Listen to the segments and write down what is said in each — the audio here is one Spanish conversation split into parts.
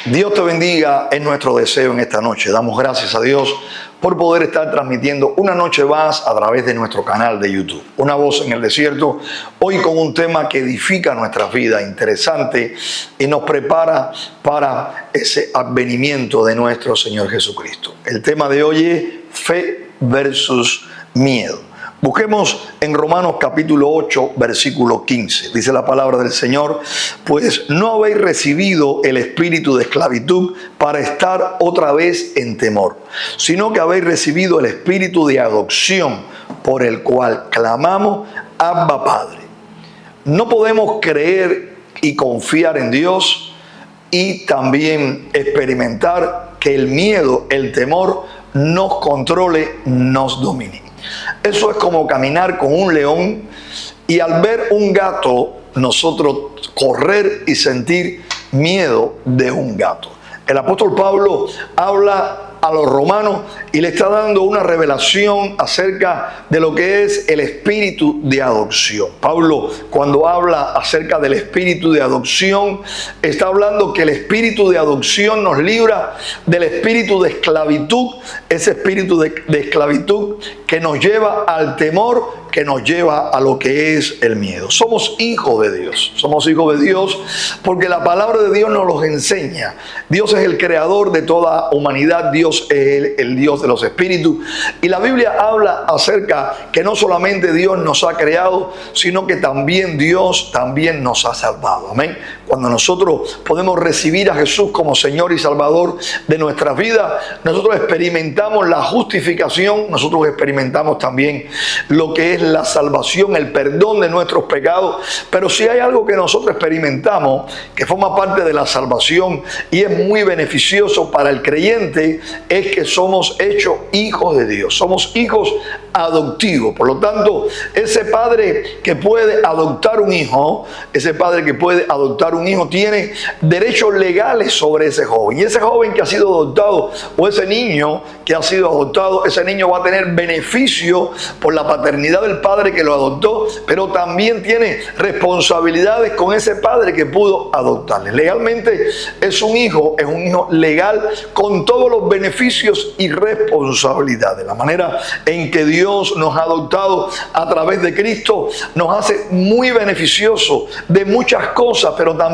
Dios te bendiga, es nuestro deseo en esta noche. Damos gracias a Dios por poder estar transmitiendo una noche más a través de nuestro canal de YouTube. Una voz en el desierto, hoy con un tema que edifica nuestras vidas, interesante, y nos prepara para ese advenimiento de nuestro Señor Jesucristo. El tema de hoy es fe versus miedo. Busquemos en Romanos capítulo 8, versículo 15. Dice la palabra del Señor: pues no habéis recibido el espíritu de esclavitud para estar otra vez en temor, sino que habéis recibido el espíritu de adopción, por el cual clamamos, Abba, Padre. No podemos creer y confiar en Dios y también experimentar que el miedo, el temor, nos controle, nos domine. Eso es como caminar con un león y al ver un gato, nosotros correr y sentir miedo de un gato. El apóstol Pablo habla a los romanos y le está dando una revelación acerca de lo que es el espíritu de adopción. Pablo, cuando habla acerca del espíritu de adopción, está hablando que el espíritu de adopción nos libra del espíritu de esclavitud, ese espíritu de esclavitud que nos lleva al temor, que nos lleva a lo que es el miedo. Somos hijos de Dios. Somos hijos de Dios porque la palabra de Dios nos los enseña. Dios es el creador de toda humanidad. Dios es el Dios de los espíritus. Y la Biblia habla acerca que no solamente Dios nos ha creado, sino que también Dios también nos ha salvado. Amén. Cuando nosotros podemos recibir a Jesús como Señor y Salvador de nuestras vidas, nosotros experimentamos la justificación, nosotros experimentamos también lo que es la salvación, el perdón de nuestros pecados. Pero si hay algo que nosotros experimentamos que forma parte de la salvación y es muy beneficioso para el creyente, es que somos hechos hijos de Dios, somos hijos adoptivos. Por lo tanto, ese padre que puede adoptar un hijo, tiene derechos legales sobre ese joven. Y ese joven que ha sido adoptado, o ese niño que ha sido adoptado, ese niño va a tener beneficio por la paternidad del padre que lo adoptó, pero también tiene responsabilidades con ese padre que pudo adoptarle. Legalmente es un hijo legal con todos los beneficios y responsabilidades. La manera en que Dios nos ha adoptado a través de Cristo nos hace muy beneficiosos de muchas cosas, pero también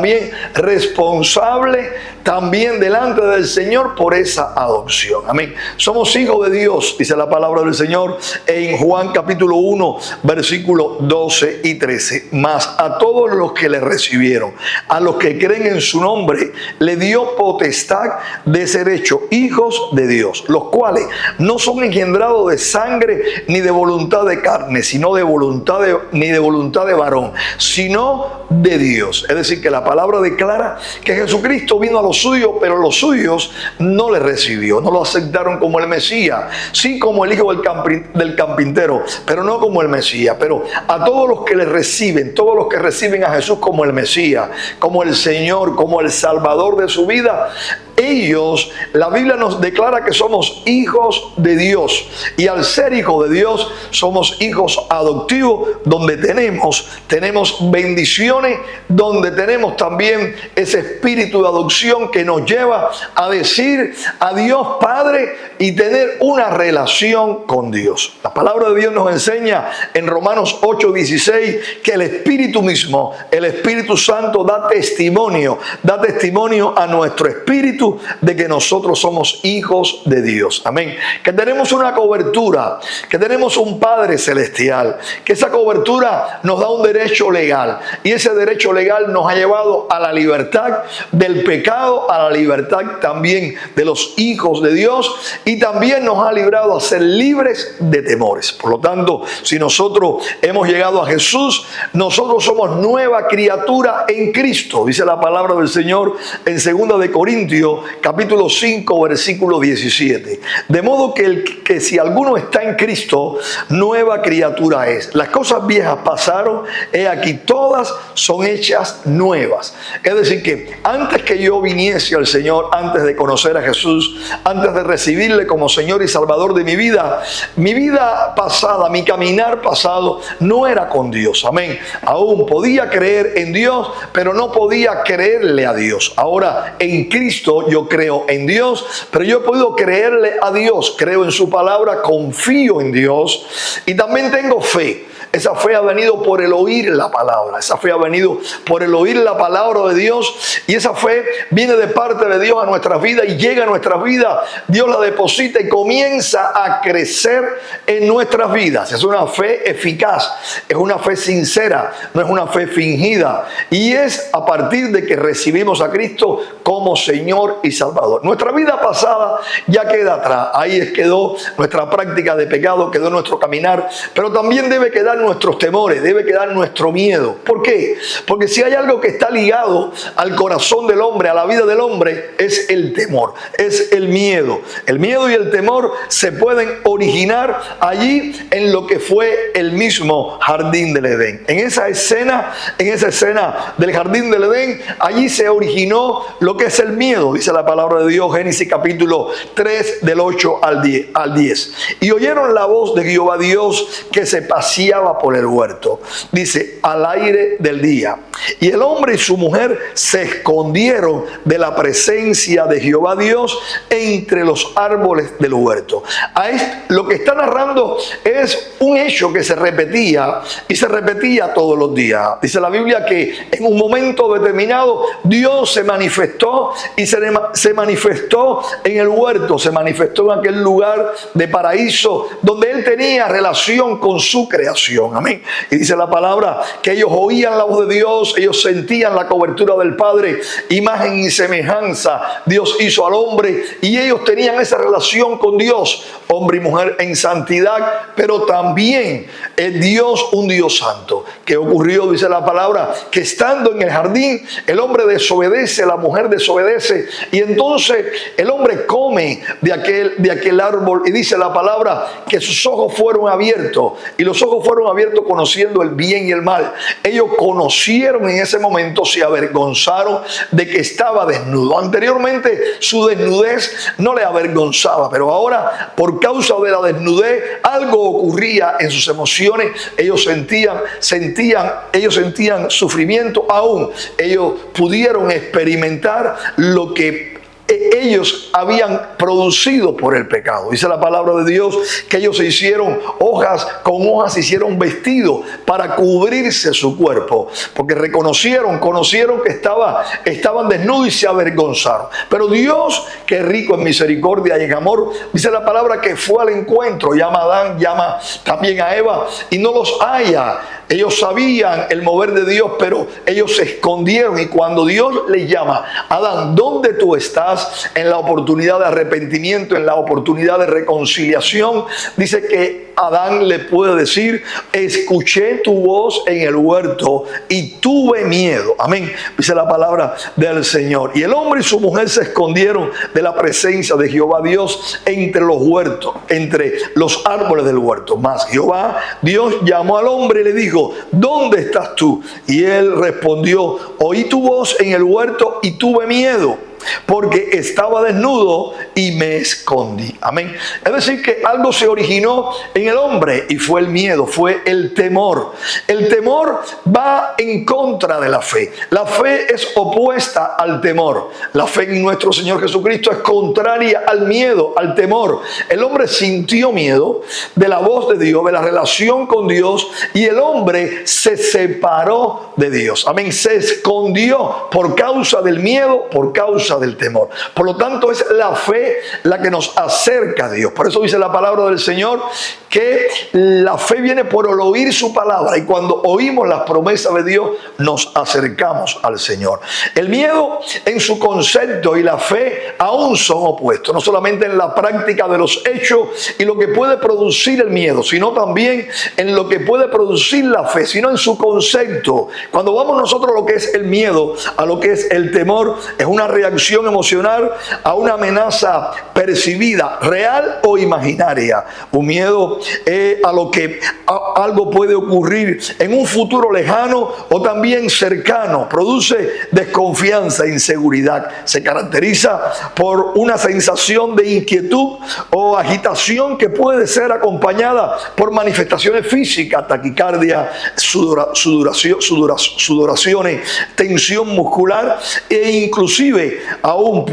responsable también delante del Señor por esa adopción. Amén. Somos hijos de Dios, dice la palabra del Señor en Juan capítulo 1, versículos 12 y 13. Mas a todos los que le recibieron, a los que creen en su nombre, le dio potestad de ser hechos hijos de Dios, los cuales no son engendrados de sangre ni de voluntad de carne, sino de voluntad de varón, sino de Dios. Es decir, que la palabra declara que Jesucristo vino a los suyos, pero los suyos no le recibió, no lo aceptaron como el Mesías, sí como el hijo del carpintero, pero no como el Mesías. Pero a todos los que le reciben, todos los que reciben a Jesús como el Mesías, como el Señor, como el Salvador de su vida, ellos, la Biblia nos declara que somos hijos de Dios, y al ser hijos de Dios somos hijos adoptivos, donde tenemos bendiciones, donde tenemos también ese espíritu de adopción que nos lleva a decir a Dios Padre y tener una relación con Dios. La palabra de Dios nos enseña en Romanos 8:16 que el Espíritu mismo, el Espíritu Santo, da testimonio a nuestro espíritu de que nosotros somos hijos de Dios. Amén. Que tenemos una cobertura, que tenemos un Padre celestial, que esa cobertura nos da un derecho legal, y ese derecho legal nos ha llevado a la libertad del pecado, a la libertad también de los hijos de Dios, y también nos ha librado a ser libres de temores. Por lo tanto, si nosotros hemos llegado a Jesús, nosotros somos nueva criatura en Cristo. Dice la palabra del Señor en 2 de Corintios Timoteo, capítulo 5, versículo 17. De modo que si alguno está en Cristo, nueva criatura es. Las cosas viejas pasaron, he aquí todas son hechas nuevas. Es decir que antes que yo viniese al Señor, antes de conocer a Jesús, antes de recibirle como Señor y Salvador de mi vida pasada, mi caminar pasado no era con Dios. Amén. Aún podía creer en Dios, pero no podía creerle a Dios. Ahora en Cristo yo creo en Dios, pero yo he podido creerle a Dios. Creo en su palabra, confío en Dios y también tengo fe. Esa fe ha venido por el oír la palabra. Esa fe ha venido por el oír la palabra de Dios. Y esa fe viene de parte de Dios a nuestras vidas y llega a nuestras vidas. Dios la deposita y comienza a crecer en nuestras vidas. Es una fe eficaz. Es una fe sincera. No es una fe fingida. Y es a partir de que recibimos a Cristo como Señor y Salvador. Nuestra vida pasada ya queda atrás. Ahí quedó nuestra práctica de pecado, quedó nuestro caminar. Pero también debe quedar nuestros temores, debe quedar nuestro miedo. ¿Por qué? Porque si hay algo que está ligado al corazón del hombre, a la vida del hombre, es el temor, es el miedo. El miedo y el temor se pueden originar allí en lo que fue el mismo jardín del Edén. En esa escena del jardín del Edén, allí se originó lo que es el miedo, dice la palabra de Dios, Génesis capítulo 3 del 8 al 10. Y oyeron la voz de Jehová Dios que se paseaba por el huerto, dice, al aire del día. Y el hombre y su mujer se escondieron de la presencia de Jehová Dios entre los árboles del huerto. Lo que está narrando es un hecho que se repetía y se repetía todos los días. Dice la Biblia que en un momento determinado Dios se manifestó y se manifestó en el huerto, se manifestó en aquel lugar de paraíso donde Él tenía relación con su creación. Amén. Y dice la palabra que ellos oían la voz de Dios, ellos sentían la cobertura del Padre, imagen y semejanza. Dios hizo al hombre y ellos tenían esa relación con Dios, hombre y mujer en santidad, pero también es Dios un Dios santo. ¿Qué ocurrió? Dice la palabra que estando en el jardín, el hombre desobedece, la mujer desobedece y entonces el hombre come de aquel árbol y dice la palabra que sus ojos fueron abiertos y los ojos fueron abiertos conociendo el bien y el mal. Ellos conocieron en ese momento, se avergonzaron de que estaba desnudo. Anteriormente su desnudez no le avergonzaba, pero ahora por causa de la desnudez algo ocurría en sus emociones. Ellos sentían sufrimiento. Aún ellos pudieron experimentar lo que ellos habían producido por el pecado. Dice la palabra de Dios que ellos se hicieron con hojas se hicieron vestidos para cubrirse su cuerpo, porque conocieron que estaban desnudos y se avergonzaron. Pero Dios, que es rico en misericordia y en amor, dice la palabra que fue al encuentro, llama a Adán, llama también a Eva y no los halla. Ellos sabían el mover de Dios, pero ellos se escondieron y cuando Dios les llama, Adán, ¿dónde tú estás? En la oportunidad de arrepentimiento, en la oportunidad de reconciliación, dice que Adán le puede decir, escuché tu voz en el huerto y tuve miedo. Amén. Dice la palabra del Señor. Y el hombre y su mujer se escondieron de la presencia de Jehová Dios entre los huertos, entre los árboles del huerto. Mas Jehová Dios llamó al hombre y le dijo, ¿dónde estás tú? Y él respondió, oí tu voz en el huerto y tuve miedo, porque estaba desnudo y me escondí. Amén. Es decir que algo se originó en el hombre y fue el miedo, fue el temor. El temor va en contra de la fe. La fe es opuesta al temor. La fe en nuestro Señor Jesucristo es contraria al miedo, al temor. El hombre sintió miedo de la voz de Dios, de la relación con Dios, y el hombre se separó de Dios. Amén. Se escondió por causa del miedo, por causa del temor. Por lo tanto, es la fe la que nos acerca a Dios. Por eso dice la palabra del Señor que la fe viene por el oír su palabra, y cuando oímos las promesas de Dios nos acercamos al Señor. El miedo en su concepto y la fe aún son opuestos, no solamente en la práctica de los hechos y lo que puede producir el miedo, sino también en lo que puede producir la fe, sino en su concepto. Cuando vamos nosotros a lo que es el miedo, a lo que es el temor, es una reacción emocional a una amenaza percibida, real o imaginaria. Un miedo a lo que algo puede ocurrir en un futuro lejano o también cercano. Produce desconfianza e inseguridad. Se caracteriza por una sensación de inquietud o agitación que puede ser acompañada por manifestaciones físicas, taquicardia, sudoraciones, tensión muscular, e inclusive aún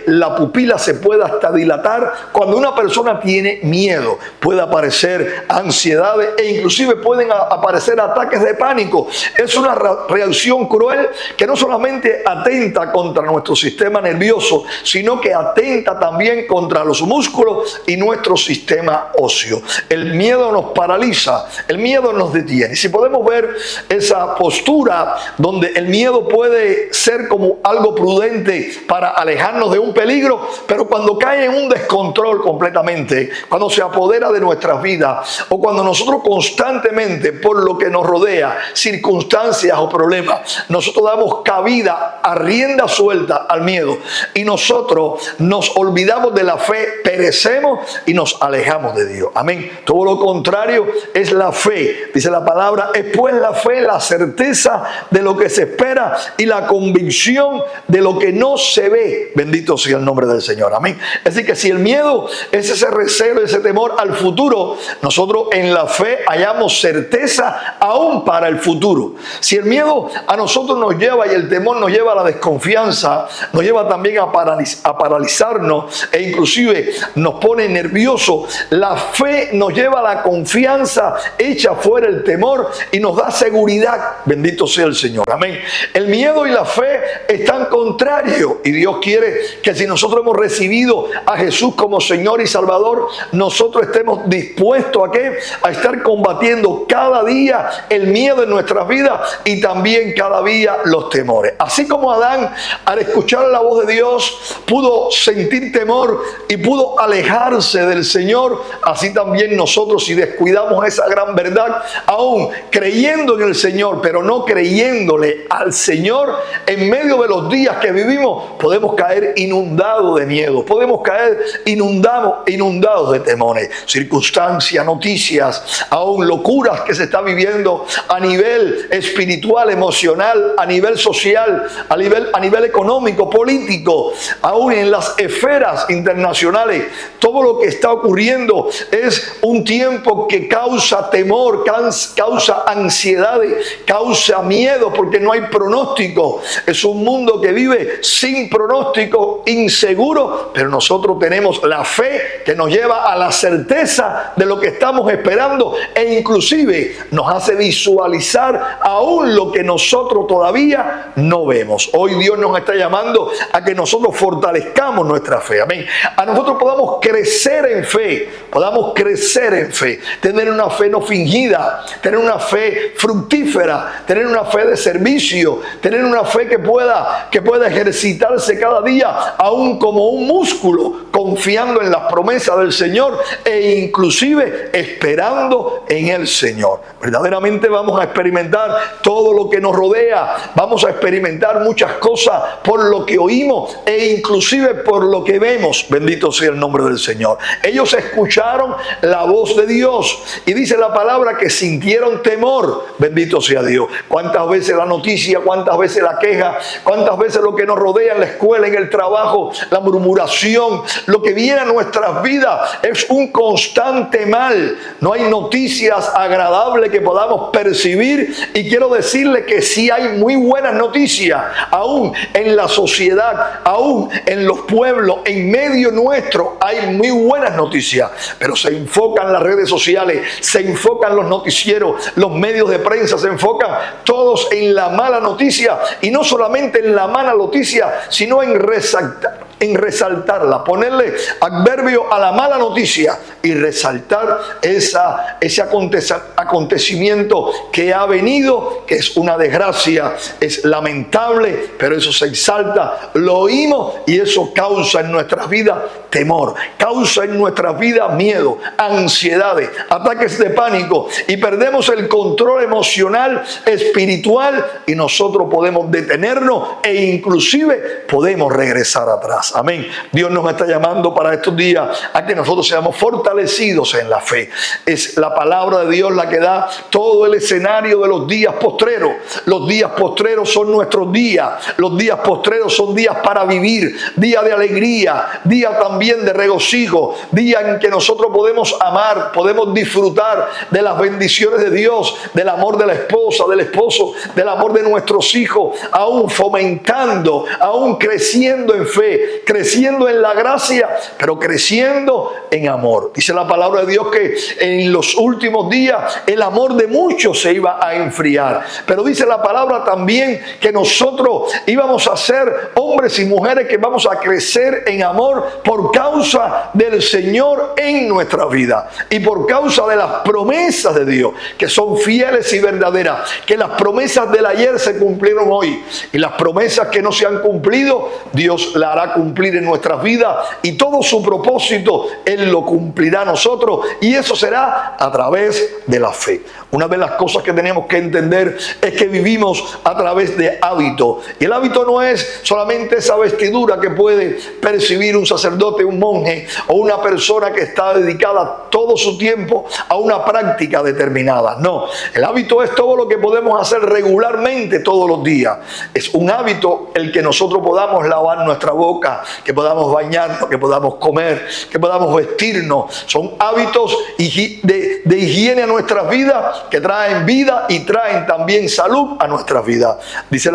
la pupila se puede hasta dilatar. Cuando una persona tiene miedo, puede aparecer ansiedades e inclusive pueden aparecer ataques de pánico. Es una reacción cruel que no solamente atenta contra nuestro sistema nervioso, sino que atenta también contra los músculos y nuestro sistema óseo. El miedo nos paraliza, el miedo nos detiene. Y si podemos ver esa postura donde el miedo puede ser como algo prudente para alejarnos de un peligro, pero cuando cae en un descontrol completamente, cuando se apodera de nuestras vidas, o cuando nosotros constantemente, por lo que nos rodea, circunstancias o problemas, nosotros damos cabida a rienda suelta al miedo y nosotros nos olvidamos de la fe, perecemos y nos alejamos de Dios. Amén. Todo lo contrario es la fe. Dice la palabra: es pues la fe la certeza de lo que se espera y la convicción de lo que no se ve. Bendito sea el nombre del Señor. Amén. Es decir, que si el miedo es ese recelo, ese temor al futuro, nosotros en la fe hallamos certeza aún para el futuro. Si el miedo a nosotros nos lleva y el temor nos lleva a la desconfianza, nos lleva también a paralizarnos e inclusive nos pone nerviosos, la fe nos lleva a la confianza, echa fuera el temor y nos da seguridad. Bendito sea el Señor. Amén. El miedo y la fe están contrarios, y Dios quiere que si nosotros hemos recibido a Jesús como Señor y Salvador, nosotros estemos dispuestos a estar combatiendo cada día el miedo en nuestras vidas y también cada día los temores. Así como Adán, al escuchar la voz de Dios, pudo sentir temor y pudo alejarse del Señor, así también nosotros, si descuidamos esa gran verdad, aún creyendo en el Señor, pero no creyéndole al Señor, en medio de los días que vivimos, podemos caer inundados de miedo, podemos caer inundados de temores, circunstancias, noticias, aún locuras que se está viviendo a nivel espiritual, emocional, a nivel social, a nivel económico, político, aún en las esferas internacionales. Todo lo que está ocurriendo es un tiempo que causa temor, causa ansiedades, causa miedo, porque no hay pronóstico. Es un mundo que vive sin pronóstico, inseguro, pero nosotros tenemos la fe que nos lleva a la certeza de lo que estamos esperando, e inclusive nos hace visualizar aún lo que nosotros todavía no vemos. Hoy Dios nos está llamando a que nosotros fortalezcamos nuestra fe. Amén. A nosotros podamos crecer en fe, tener una fe no fingida, tener una fe fructífera, tener una fe de servicio, tener una fe que pueda ejercitarse cada día, aún como un músculo, confiando en las promesas del Señor e inclusive esperando en el Señor. Verdaderamente vamos a experimentar todo lo que nos rodea, vamos a experimentar muchas cosas por lo que oímos e inclusive por lo que vemos. Bendito sea el nombre del Señor. Ellos escucharon la voz de Dios y dice la palabra que sintieron temor. Bendito sea Dios. Cuántas veces la noticia, cuántas veces la queja, cuántas veces lo que nos rodea en la escuela, en el trabajo, la murmuración, lo que viene a nuestras vidas es un constante mal. No hay noticias agradables que podamos percibir, y quiero decirle que sí hay muy buenas noticias, aún en la sociedad, aún en los pueblos, en medio nuestro hay muy buenas noticias, pero se enfocan las redes sociales, se enfocan los noticieros, los medios de prensa, se enfocan todos en la mala noticia, y no solamente en la mala noticia, sino en en resaltarla, ponerle adverbio a la mala noticia y resaltar ese acontecimiento que ha venido, que es una desgracia, es lamentable, pero eso se exalta, lo oímos y eso causa en nuestras vidas temor, causa en nuestras vidas miedo, ansiedades, ataques de pánico y perdemos el control emocional, espiritual y nosotros podemos detenernos e inclusive podemos regresar atrás. Amén. Dios nos está llamando para estos días a que nosotros seamos fortalecidos en la fe. Es la palabra de Dios la que da todo el escenario de los días postreros. Los días postreros son nuestros días. Los días postreros son días para vivir, días de alegría, días también de regocijo, días en que nosotros podemos amar, podemos disfrutar de las bendiciones de Dios, del amor de la esposa, del esposo, del amor de nuestros hijos, aún fomentando, aún creciendo en fe, creciendo en la gracia, pero creciendo en amor. Dice la palabra de Dios que en los últimos días el amor de muchos se iba a enfriar, pero dice la palabra también que nosotros íbamos a ser hombres y mujeres que vamos a crecer en amor por causa del Señor en nuestra vida y por causa de las promesas de Dios que son fieles y verdaderas, que las promesas del ayer se cumplieron hoy y las promesas que no se han cumplido Dios la hará cumplir en nuestras vidas y todo su propósito Él lo cumplirá a nosotros y eso será a través de la fe. Una de las cosas que tenemos que entender es que vivimos a través de hábito y el hábito no es solamente esa vestidura que puede percibir un sacerdote, un monje o una persona que está dedicada todo su tiempo a una práctica determinada. No, el hábito es todo lo que podemos hacer regularmente todos los días. Es un hábito el que nosotros podamos lavar nuestra boca, que podamos bañarnos, que podamos comer, que podamos vestirnos. Son hábitos de higiene a nuestras vidas que traen vida y traen también salud a nuestras vidas. Dice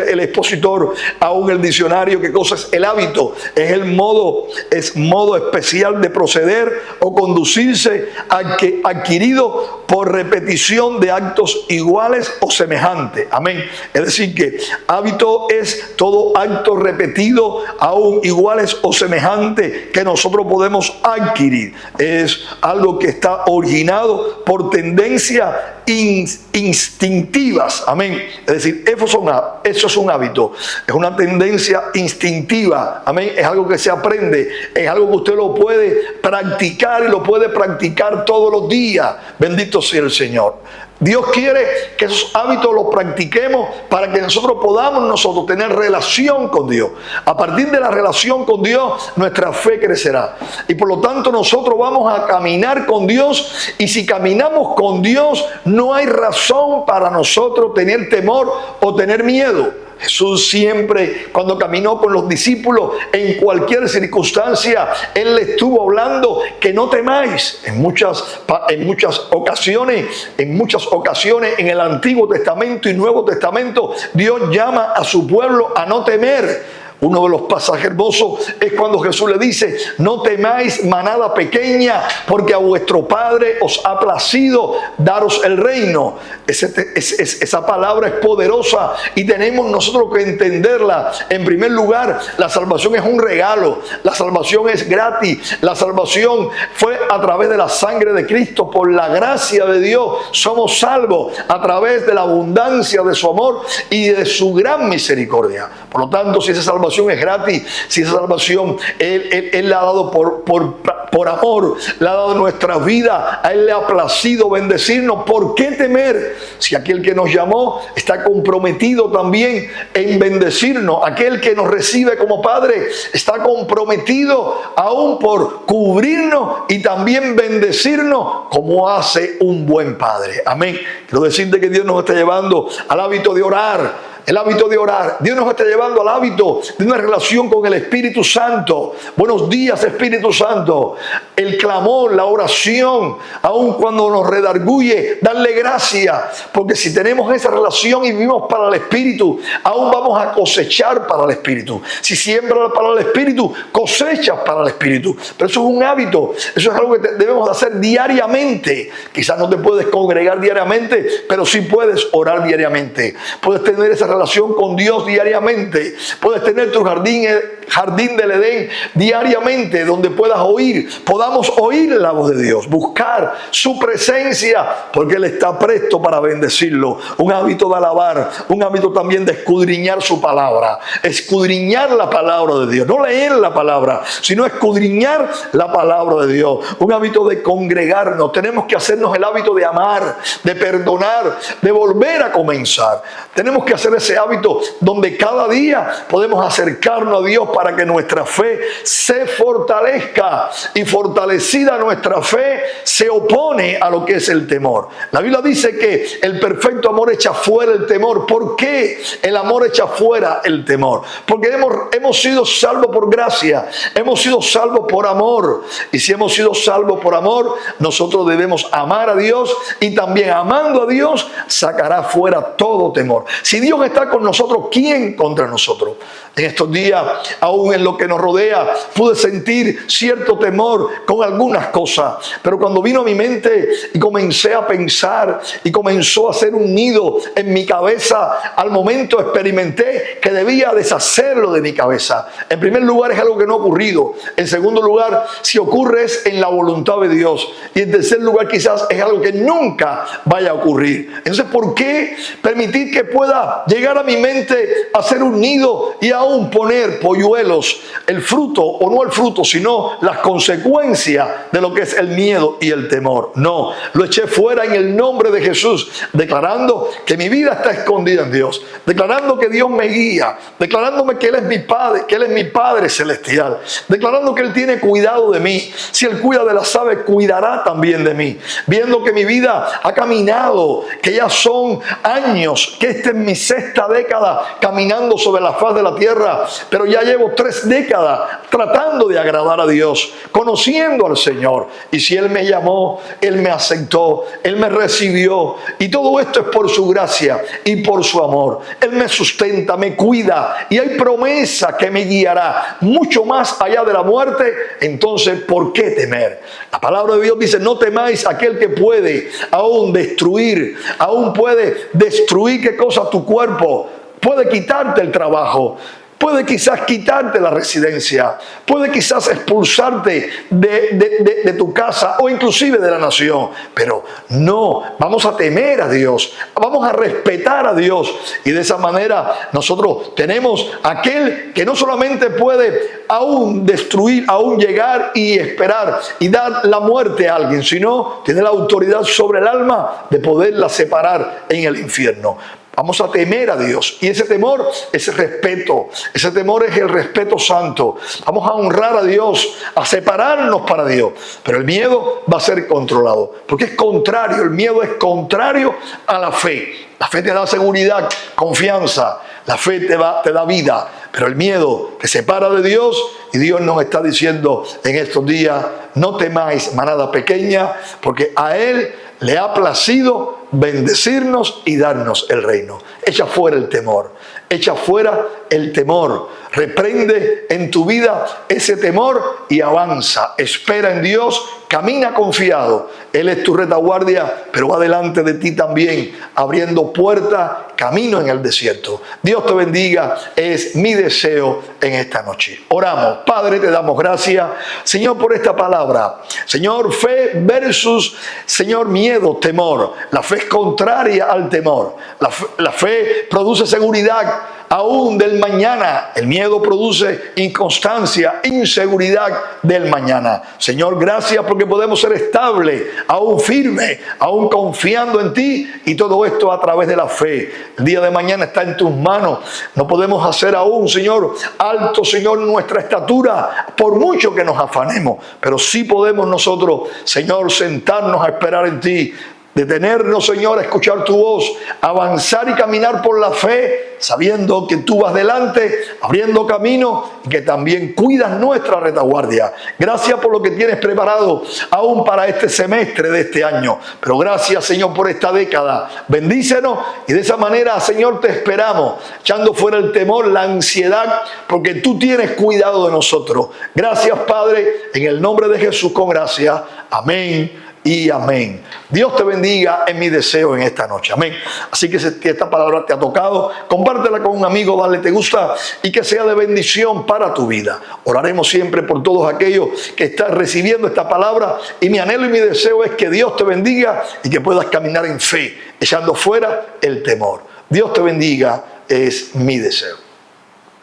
el expositor, aún el diccionario, ¿qué cosa es el hábito? Es modo especial de proceder o conducirse adquirido por repetición de actos iguales o semejantes. Amén. Es decir que hábito es todo acto repetido, aún iguales o semejantes, que nosotros podemos adquirir. Es algo que está originado por tendencias instintivas. Amén. Es decir, eso es un hábito. Es una tendencia instintiva. Amén. Es algo que se aprende. Es algo que usted lo puede practicar y lo puede practicar todos los días. Bendito sea el Señor. Dios quiere que esos hábitos los practiquemos para que nosotros podamos tener relación con Dios. A partir de la relación con Dios, nuestra fe crecerá. Y por lo tanto nosotros vamos a caminar con Dios. Y si caminamos con Dios, no hay razón para nosotros tener temor o tener miedo. Jesús siempre, cuando caminó con los discípulos, en cualquier circunstancia, Él le estuvo hablando que no temáis. En muchas ocasiones, en el Antiguo Testamento y Nuevo Testamento, Dios llama a su pueblo a no temer. Uno de los pasajes hermosos es cuando Jesús le dice: no temáis, manada pequeña, porque a vuestro Padre os ha placido daros el reino. Esa palabra es poderosa y tenemos nosotros que entenderla. En primer lugar, la salvación es un regalo, la salvación es gratis, la salvación fue a través de la sangre de Cristo. Por la gracia de Dios somos salvos a través de la abundancia de su amor y de su gran misericordia. Por lo tanto, si esa salvación es gratis, si esa salvación Él la ha dado por amor, la ha dado en nuestra vida, a Él le ha placido bendecirnos, ¿por qué temer? Si aquel que nos llamó está comprometido también en bendecirnos, aquel que nos recibe como Padre está comprometido aún por cubrirnos y también bendecirnos como hace un buen Padre. Amén. Quiero decirte que Dios nos está llevando al hábito de orar. El hábito de orar. Dios nos está llevando al hábito de una relación con el Espíritu Santo. Buenos días, Espíritu Santo. El clamor, la oración, aun cuando nos redarguye, darle gracias. Porque si tenemos esa relación y vivimos para el Espíritu, aún vamos a cosechar para el Espíritu. Si siembras para el Espíritu, cosechas para el Espíritu. Pero eso es un hábito. Eso es algo que debemos de hacer diariamente. Quizás no te puedes congregar diariamente, pero sí puedes orar diariamente. Puedes tener esa relación con Dios diariamente. Puedes tener tu jardín jardín del Edén diariamente, donde podamos oír la voz de Dios, buscar su presencia, porque Él está presto para bendecirlo. Un hábito de alabar, un hábito también de escudriñar su palabra, escudriñar la palabra de Dios, no leer la palabra, sino escudriñar la palabra de Dios. Un hábito de congregarnos. Tenemos que hacernos el hábito de amar, de perdonar, de volver a comenzar. Tenemos que hacer ese hábito donde cada día podemos acercarnos a Dios para que nuestra fe se fortalezca, y fortalecida nuestra fe se opone a lo que es el temor. La Biblia dice que el perfecto amor echa fuera el temor. ¿Por qué el amor echa fuera el temor? Porque hemos sido salvos por gracia, hemos sido salvos por amor, y si hemos sido salvos por amor, nosotros debemos amar a Dios, y también amando a Dios sacará fuera todo temor. Si Dios está con nosotros, ¿quién contra nosotros? En estos días, aún en lo que nos rodea, pude sentir cierto temor con algunas cosas, pero cuando vino a mi mente y comencé a pensar y comenzó a hacer un nido en mi cabeza, al momento experimenté que debía deshacerlo de mi cabeza. En primer lugar, es algo que no ha ocurrido. En segundo lugar, si ocurre es en la voluntad de Dios. Y en tercer lugar, quizás es algo que nunca vaya a ocurrir. Entonces, ¿por qué permitir que pueda llegar a mi mente a hacer un nido y aún poner polluelos, el fruto, o no el fruto, sino las consecuencias de lo que es el miedo y el temor? No, lo eché fuera en el nombre de Jesús, declarando que mi vida está escondida en Dios, declarando que Dios me guía, declarándome que Él es mi Padre, que Él es mi Padre celestial, declarando que Él tiene cuidado de mí. Si Él cuida de las aves, cuidará también de mí. Viendo que mi vida ha caminado, que ya son años, que esta es mi sexta década caminando sobre la faz de la tierra, pero ya llevo 3 décadas tratando de agradar a Dios, conociendo al Señor. Y si Él me llamó, Él me aceptó, Él me recibió, y todo esto es por su gracia y por su amor. Él me sustenta, me cuida, y hay promesa que me guiará mucho más allá de la muerte. Entonces, ¿por qué temer? La palabra de Dios dice: no temáis aquel que puede aún destruir, ¿qué cosa? Tu cuerpo. Puede quitarte el trabajo, puede quizás quitarte la residencia, puede quizás expulsarte de tu casa o inclusive de la nación. Pero no, vamos a temer a Dios, vamos a respetar a Dios, y de esa manera nosotros tenemos aquel que no solamente puede aún destruir, aún llegar y esperar y dar la muerte a alguien, sino tiene la autoridad sobre el alma de poderla separar en el infierno. Vamos a temer a Dios, y ese temor es respeto, ese temor es el respeto santo. Vamos a honrar a Dios, a separarnos para Dios, pero el miedo va a ser controlado, porque es contrario, el miedo es contrario a la fe. La fe te da seguridad, confianza, la fe te da vida, pero el miedo te separa de Dios, y Dios nos está diciendo en estos días: no temáis, manada pequeña, porque a Él le ha placido bendecirnos y darnos el reino. Echa fuera el temor, echa fuera el temor, reprende en tu vida ese temor y avanza, espera en Dios, camina confiado. Él es tu retaguardia, pero va delante de ti también, abriendo puertas, camino en el desierto. Dios te bendiga, es mi deseo en esta noche. Oramos. Padre, te damos gracias, Señor, por esta palabra. Señor, fe versus, Señor, miedo, temor. La fe es contraria al temor. La fe produce seguridad aún del mañana. El miedo produce inconstancia, inseguridad del mañana. Señor, gracias porque podemos ser estables, aún firmes, aún confiando en ti, y todo esto a través de la fe. El día de mañana está en tus manos. No podemos hacer aún, Señor, alto, Señor, nuestra estatura, por mucho que nos afanemos, pero sí podemos nosotros, Señor, sentarnos a esperar en ti, detenernos, Señor, a escuchar tu voz, avanzar y caminar por la fe, sabiendo que tú vas delante, abriendo camino, y que también cuidas nuestra retaguardia. Gracias por lo que tienes preparado aún para este semestre de este año, pero gracias, Señor, por esta década. Bendícenos, y de esa manera, Señor, te esperamos, echando fuera el temor, la ansiedad, porque tú tienes cuidado de nosotros. Gracias, Padre, en el nombre de Jesús, con gracia. Amén y amén. Dios te bendiga, en mi deseo en esta noche. Amén. Así que si esta palabra te ha tocado, compártela con un amigo, dale te gusta y que sea de bendición para tu vida. Oraremos siempre por todos aquellos que están recibiendo esta palabra y mi anhelo y mi deseo es que Dios te bendiga y que puedas caminar en fe, echando fuera el temor. Dios te bendiga, es mi deseo.